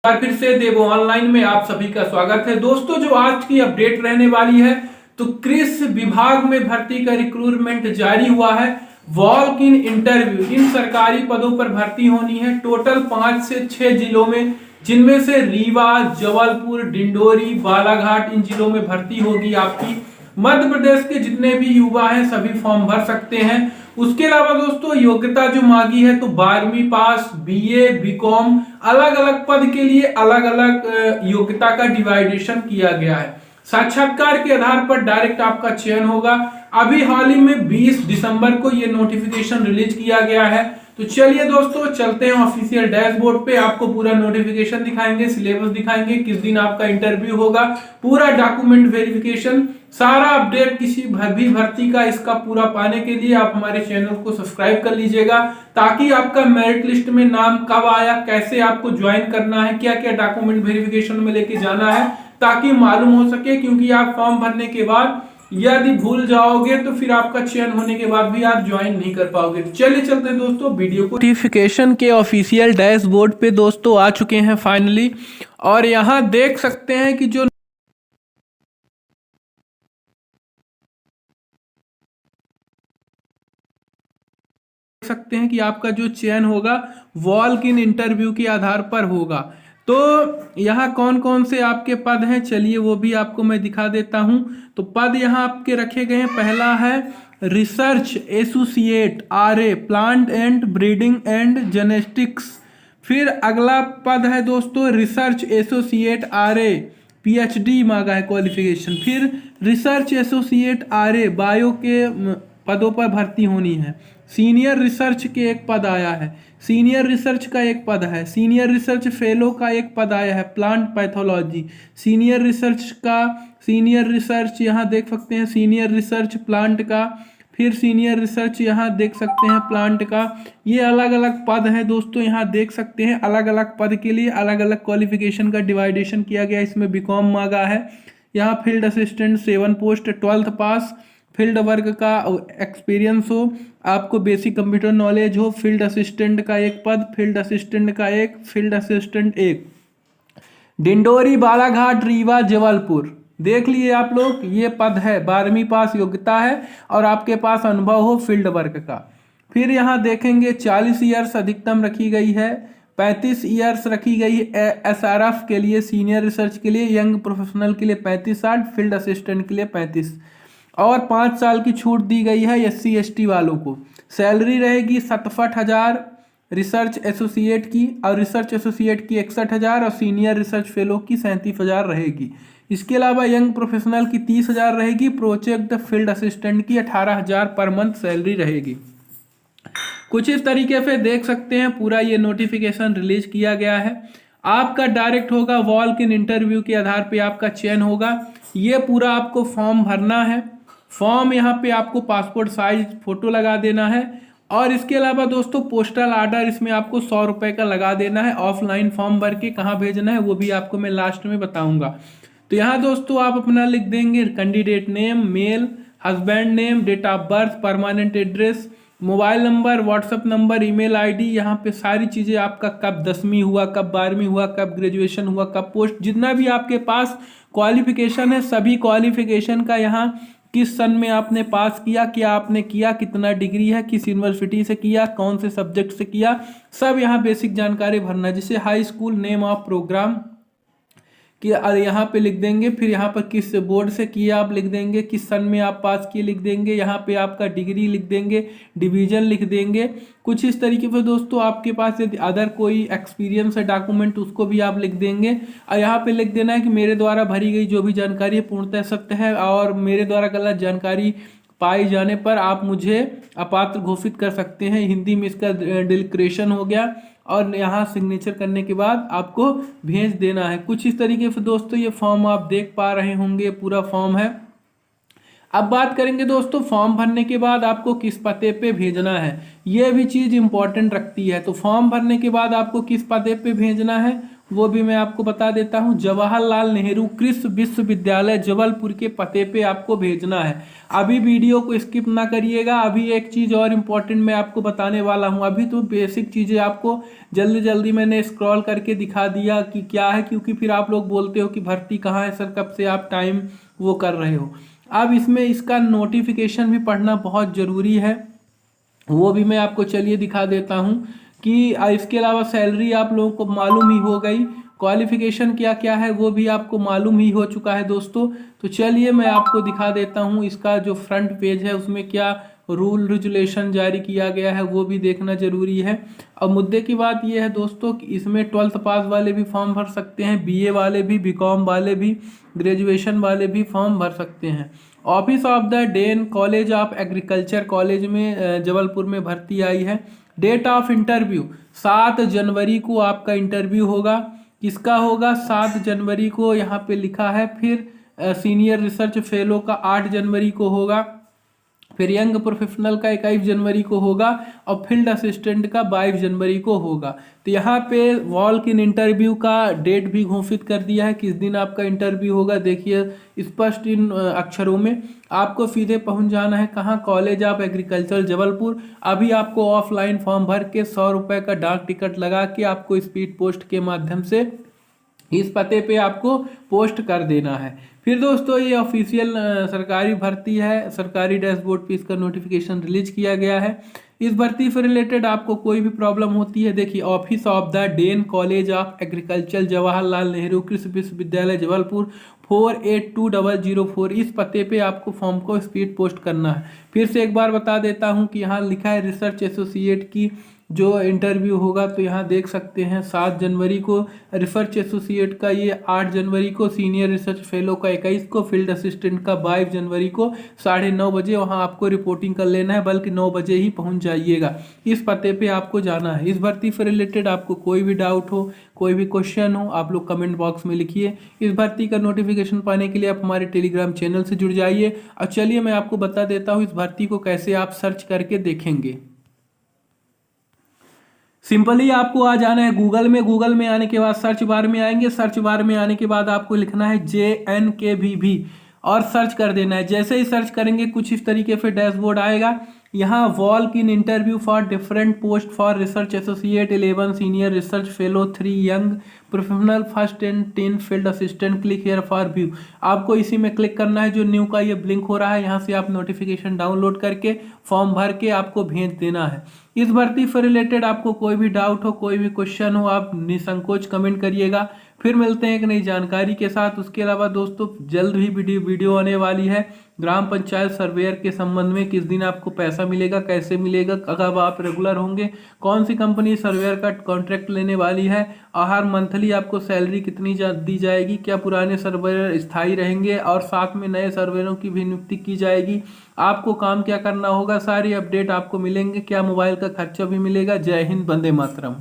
बार फिर से देवो ऑनलाइन में आप सभी का स्वागत है। दोस्तों, जो आज की अपडेट रहने वाली है, तो कृषि विभाग में भर्ती का रिक्रूटमेंट जारी हुआ है। वॉक इन इंटरव्यू, इन सरकारी पदों पर भर्ती होनी है टोटल 5 से 6 जिलों में, जिनमें से रीवा, जबलपुर, डिंडोरी, बालाघाट, इन जिलों में भर्ती होगी आपकी। मध्य प्रदेश के जितने भी युवा हैं सभी फॉर्म भर सकते हैं। उसके अलावा दोस्तों, योग्यता जो मांगी है तो 12वीं पास, बीए, बीकॉम, अलग अलग पद के लिए अलग अलग योग्यता का डिवाइडेशन किया गया है। साक्षात्कार के आधार पर डायरेक्ट आपका चयन होगा। अभी हाल ही में 20 दिसंबर को यह नोटिफिकेशन रिलीज किया गया है। तो चलिए दोस्तों, चलते हैं ऑफिशियल डैशबोर्ड पे। आपको पूरा नोटिफिकेशन दिखाएंगे, सिलेबस दिखाएंगे, किस दिन आपका इंटरव्यू होगा, पूरा डॉक्यूमेंट वेरिफिकेशन, सारा अपडेट किसी भी भर्ती का इसका पूरा पाने के लिए आप हमारे चैनल को सब्सक्राइब कर लीजिएगा, ताकि आपका मेरिट लिस्ट में नाम कब आया, कैसे आपको ज्वाइन करना है, क्या क्या डॉक्यूमेंट वेरिफिकेशन में लेके जाना है, ताकि मालूम हो सके। क्योंकि आप फॉर्म भरने के बाद यदि भूल जाओगे तो फिर आपका चयन होने के बाद भी आप ज्वाइन नहीं कर पाओगे। चलिए चलते हैं दोस्तों वीडियो को। नोटिफिकेशन के ऑफिशियल डैशबोर्ड पे दोस्तों आ चुके हैं फाइनली, और यहाँ देख सकते हैं कि जो सकते हैं कि आपका जो चयन होगा वॉक इन इंटरव्यू के आधार पर होगा। तो यहाँ कौन कौन से आपके पद हैं, चलिए वो भी आपको मैं दिखा देता हूं। तो पद यहाँ आपके रखे गए हैं। पहला है research associate RA, plant and breeding and genetics. फिर अगला पद है दोस्तों रिसर्च एसोसिएट आरए, पीएचडी मांगा है क्वालिफिकेशन। फिर रिसर्च एसोसिएट आरए, बायो के पदों पर भर्ती होनी है। सीनियर रिसर्च के एक पद आया है, सीनियर रिसर्च का एक पद है, सीनियर रिसर्च फेलो का एक पद आया है, प्लांट पैथोलॉजी। सीनियर रिसर्च यहाँ देख सकते हैं, सीनियर रिसर्च प्लांट का। फिर सीनियर रिसर्च यहाँ देख सकते हैं प्लांट का। ये अलग अलग पद है दोस्तों, यहाँ देख सकते हैं अलग अलग पद के लिए अलग अलग क्वालिफिकेशन का डिवाइडेशन किया गया। इसमें बीकॉम मांगा है। यहाँ फील्ड असिस्टेंट 7 पोस्ट, 12th पास, फील्ड वर्क का एक्सपीरियंस हो, आपको बेसिक कंप्यूटर नॉलेज हो। फील्ड असिस्टेंट का एक पद, फील्ड असिस्टेंट का एक, फील्ड असिस्टेंट एक। डिंडोरी, बालाघाट, रीवा, जबलपुर, देख लिए आप लोग, ये पद है। 12वीं पास योग्यता है और आपके पास अनुभव हो फील्ड वर्क का। फिर यहाँ देखेंगे 40 ईयर्स अधिकतम रखी गई है, 35 ईयर्स रखी गई है एसआरएफ के लिए, सीनियर रिसर्च के लिए, यंग प्रोफेशनल के लिए 35-60, फील्ड असिस्टेंट के लिए 35, और 5 साल की छूट दी गई है SC ST वालों को। सैलरी रहेगी 67,000 रिसर्च एसोसिएट की, और रिसर्च एसोसिएट की 61,000, और सीनियर रिसर्च फेलो की 37,000 रहेगी। इसके अलावा यंग प्रोफेशनल की 30,000 रहेगी, प्रोजेक्ट फील्ड असिस्टेंट की 18,000 पर मंथ सैलरी रहेगी। कुछ इस तरीके से देख सकते हैं पूरा ये नोटिफिकेशन रिलीज किया गया है। आपका डायरेक्ट होगा, वॉक इन इंटरव्यू के आधार पे आपका चयन होगा। ये पूरा आपको फॉर्म भरना है। फॉर्म यहाँ पे आपको पासपोर्ट साइज फोटो लगा देना है, और इसके अलावा दोस्तों पोस्टल आर्डर इसमें आपको 100 रुपये का लगा देना है। ऑफलाइन फॉर्म भर के कहाँ भेजना है वो भी आपको मैं लास्ट में बताऊंगा। तो यहाँ दोस्तों आप अपना लिख देंगे candidate name, mail, husband name, date of birth, permanent address, mobile number, WhatsApp number, email ID. यहाँ पे सारी चीज़ें आपका कब 10वीं हुआ, कब 12वीं हुआ, कब ग्रेजुएशन हुआ, कब पोस्ट, जितना भी आपके पास क्वालिफिकेशन है सभी क्वालिफिकेशन का, यहाँ किस सन में आपने पास किया, क्या आपने किया, कितना डिग्री है, किस यूनिवर्सिटी से किया, कौन से सब्जेक्ट से किया, सब यहाँ बेसिक जानकारी भरना। जैसे high school, name of programme कि यहाँ पे लिख देंगे। फिर यहाँ पर किस बोर्ड से किया आप लिख देंगे, किस सन में आप पास किए लिख देंगे। यहाँ पे आपका डिग्री लिख देंगे, डिवीजन लिख देंगे। कुछ इस तरीके से दोस्तों आपके पास यदि अदर कोई एक्सपीरियंस है डॉक्यूमेंट उसको भी आप लिख देंगे। और यहाँ पे लिख देना है कि मेरे द्वारा भरी गई जो भी जानकारी है पूर्णतः सत्य है, और मेरे द्वारा गलत जानकारी पाए जाने पर आप मुझे अपात्र घोषित कर सकते हैं। हिंदी में इसका डिक्लेरेशन हो गया, और यहाँ सिग्नेचर करने के बाद आपको भेज देना है। कुछ इस तरीके से दोस्तों ये फॉर्म आप देख पा रहे होंगे, पूरा फॉर्म है। अब बात करेंगे दोस्तों फॉर्म भरने के बाद आपको किस पते पे भेजना है, ये भी चीज़ इंपॉर्टेंट रखती है। तो फॉर्म भरने के बाद आपको किस पते पे भेजना है, वो भी मैं आपको बता देता हूँ। जवाहरलाल नेहरू कृषि विश्वविद्यालय जबलपुर के पते पे आपको भेजना है। अभी वीडियो को स्किप ना करिएगा, अभी एक चीज़ और इम्पोर्टेंट मैं आपको बताने वाला हूँ। अभी तो बेसिक चीज़ें आपको जल्दी जल्दी मैंने स्क्रॉल करके दिखा दिया कि क्या है, क्योंकि फिर आप लोग बोलते हो कि भर्ती कहाँ है सर, कब से आप टाइम वो कर रहे हो। अब इसमें इसका नोटिफिकेशन भी पढ़ना बहुत ज़रूरी है, वो भी मैं आपको चलिए दिखा देता हूँ कि इसके अलावा सैलरी आप लोगों को मालूम ही हो गई, क्वालिफिकेशन क्या क्या है वो भी आपको मालूम ही हो चुका है दोस्तों। तो चलिए मैं आपको दिखा देता हूँ इसका जो फ्रंट पेज है उसमें क्या रूल रेगुलेशन जारी किया गया है, वो भी देखना जरूरी है। अब मुद्दे की बात यह है दोस्तों कि इसमें 12th पास वाले भी फॉर्म भर सकते हैं, बीए वाले भी, बीकॉम वाले भी, ग्रेजुएशन वाले भी फॉर्म भर सकते हैं। Office of the dean college of agriculture college में जबलपुर में भर्ती आई है। डेट ऑफ इंटरव्यू 7 जनवरी को आपका इंटरव्यू होगा। किसका होगा? 7 जनवरी को यहाँ पे लिखा है। फिर सीनियर रिसर्च फेलो का 8 जनवरी को होगा। फिर यंग प्रोफेशनल का 21 जनवरी को होगा और फील्ड असिस्टेंट का 22 जनवरी को होगा। तो यहाँ पे वॉक इन इंटरव्यू का डेट भी घोषित कर दिया है, किस दिन आपका इंटरव्यू होगा। देखिए स्पष्ट इन अक्षरों में आपको सीधे पहुँच जाना है कहाँ? College of agriculture Jabalpur. अभी आपको ऑफलाइन फॉर्म भर के 100 रुपये का डाक टिकट लगा के आपको स्पीड पोस्ट के माध्यम से इस पते पे आपको पोस्ट कर देना है। फिर दोस्तों ये ऑफिशियल सरकारी भर्ती है, सरकारी डैशबोर्ड पे इसका नोटिफिकेशन रिलीज किया गया है। इस भर्ती से रिलेटेड आपको कोई भी प्रॉब्लम होती है, देखिए office of the dean college of agriculture Jawaharlal Nehru Krishi Vishwavidyalaya Jabalpur 482004 इस पते पे आपको फॉर्म को स्पीड पोस्ट करना है। फिर से एक बार बता देता हूँ कि यहाँ लिखा है रिसर्च एसोसिएट की जो इंटरव्यू होगा, तो यहाँ देख सकते हैं 7 जनवरी को रिसर्च एसोसिएट का, ये 8 जनवरी को, सीनियर रिसर्च फेलो का 21 को, फील्ड असिस्टेंट का 22 जनवरी को 9:30 बजे वहाँ आपको रिपोर्टिंग कर लेना है, बल्कि 9 बजे ही पहुँच जाइएगा। इस पते पे आपको जाना है। इस भर्ती से रिलेटेड आपको कोई भी डाउट हो, कोई भी क्वेश्चन हो, आप लोग कमेंट बॉक्स में लिखिए। इस भर्ती का नोटिफिकेशन पाने के लिए आप हमारे टेलीग्राम चैनल से जुड़ जाइए। और चलिए मैं आपको बता देता हूँ इस भर्ती को कैसे आप सर्च करके देखेंगे। सिंपली आपको आ जाना है गूगल में। गूगल में आने के बाद सर्च बार में आएंगे। सर्च बार में आने के बाद आपको लिखना है JNKVB और सर्च कर देना है। जैसे ही सर्च करेंगे कुछ इस तरीके से डैशबोर्ड आएगा। यहाँ walk in interview for different post for research associate 11 senior research fellow 3 young professional 1st and 10 field assistant, click here for view. आपको इसी में क्लिक करना है, जो न्यू का ये ब्लिंक हो रहा है, यहाँ से आप नोटिफिकेशन डाउनलोड करके फॉर्म भर के आपको भेज देना है। इस भर्ती से रिलेटेड आपको कोई भी डाउट हो, कोई भी क्वेश्चन हो, आप निसंकोच कमेंट करिएगा। फिर मिलते हैं एक नई जानकारी के साथ। उसके अलावा दोस्तों जल्द ही वीडियो आने वाली है ग्राम पंचायत सर्वेयर के संबंध में, किस दिन आपको पैसा मिलेगा, कैसे मिलेगा, अगर आप रेगुलर होंगे, कौन सी कंपनी सर्वेयर का कॉन्ट्रैक्ट लेने वाली है, और हर मंथली आपको सैलरी कितनी दी जाएगी, क्या पुराने सर्वेयर स्थायी रहेंगे और साथ में नए सर्वेयरों की भी नियुक्ति की जाएगी, आपको काम क्या करना होगा, सारी अपडेट आपको मिलेंगे, क्या मोबाइल का खर्चा भी मिलेगा। जय हिंद, वंदे मातरम।